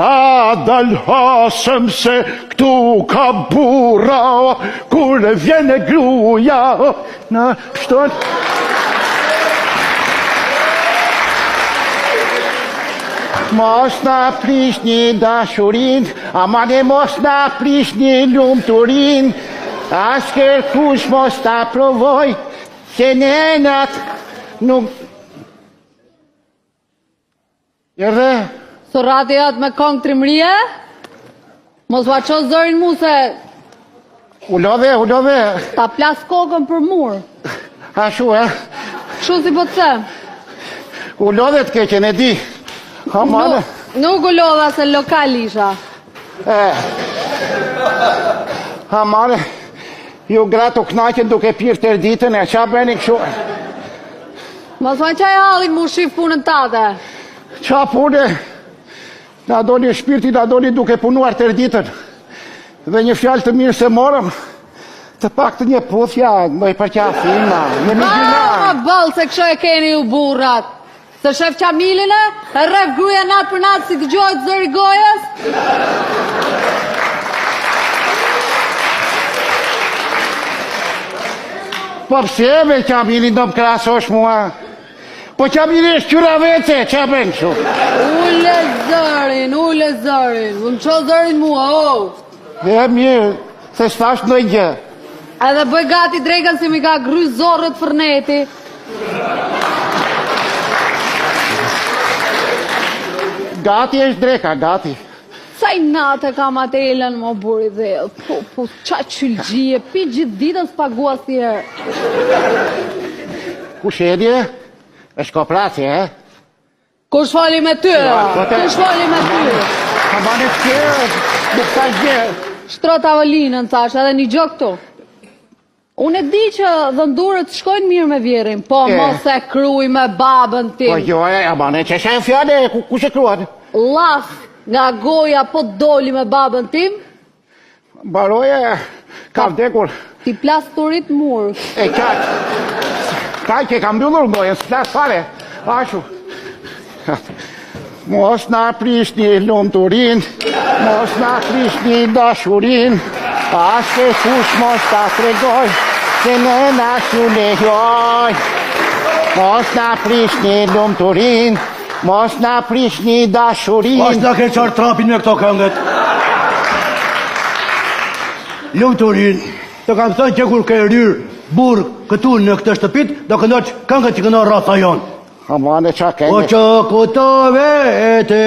ka dal hasëm se këtu ka burra, kur vjen e gruja në shton. Mos na prishni dashurin, amane mos na prishni lumturin, as kërkush mos ta provoj, se nenat nuk... Jërë? Së rati atë me kongë trimrije? Mos va qo zërin mu se... U lodhe. Ta plas kokën për mur. Ashu, Shu si po të se? U lodhe të keqen e di. Hamane. Nuk u lodha se lokal isha. Hamane. Ju gratë u knaqen duke pirë tërë ditën, e qa bëni këshu? Mos va qaj halin mu shif punën tate. Qa pune? Na doli shpirti, na doli duke punuar tërë ditën. Dhe një fjalë të mirë se morëm, të pak të një puthja, më i përkja filma, një migjinar. Ma balë se kësho e keni ju burrat. Se shef Qamilin e rref gruja natë për natë si të gjojtë zëri gojës? Po pse me Qamilin do më krasosh mua? Po Qamilin është qyra vece, qa bënë kështu? Ule zërin, unë qo zërin mua, E mirë, se shfash në gjë. Edhe bëj gati drekën si mi ka gry zorët fërneti. Gati është dreka, gati. Sa i natë kam atë Elen më buri dhe, po qa qylgjie, pi gjithë ditën s'pagua si herë. Ku shedje? është kooperaci, Kush fali me ty? Kush fali me ty? Ka bane të kjerë, nuk ta gjë. Shtro tavolinën, thash, edhe një gjë këtu. Unë e di që dhëndurët shkojnë mirë me vjerin, po mos e kruj me babën tim. Po jo, bane, që shenë fjale, ku që kruat? Laf nga goja po doli me babën tim? Baroje, ka vdekur. Ti plas turit mur. E kaj ke ka mbyllur gojën, s'plas fare. Ashu. Mos na prish një lumturin, mos na prish një dashurin, ashe kush mos ta tregoj, se në na shu lejoj. Mos na prish një lumturin, mos na prish një dashurin. Pas na ke qarë trapin me këto këngët. Lumturin, të kam thënë që kur ke rryrë burë këtu në këtë shtëpit, do këndoq këngët që këndon rrasa jonë. Amane qa kene. O që këto vete,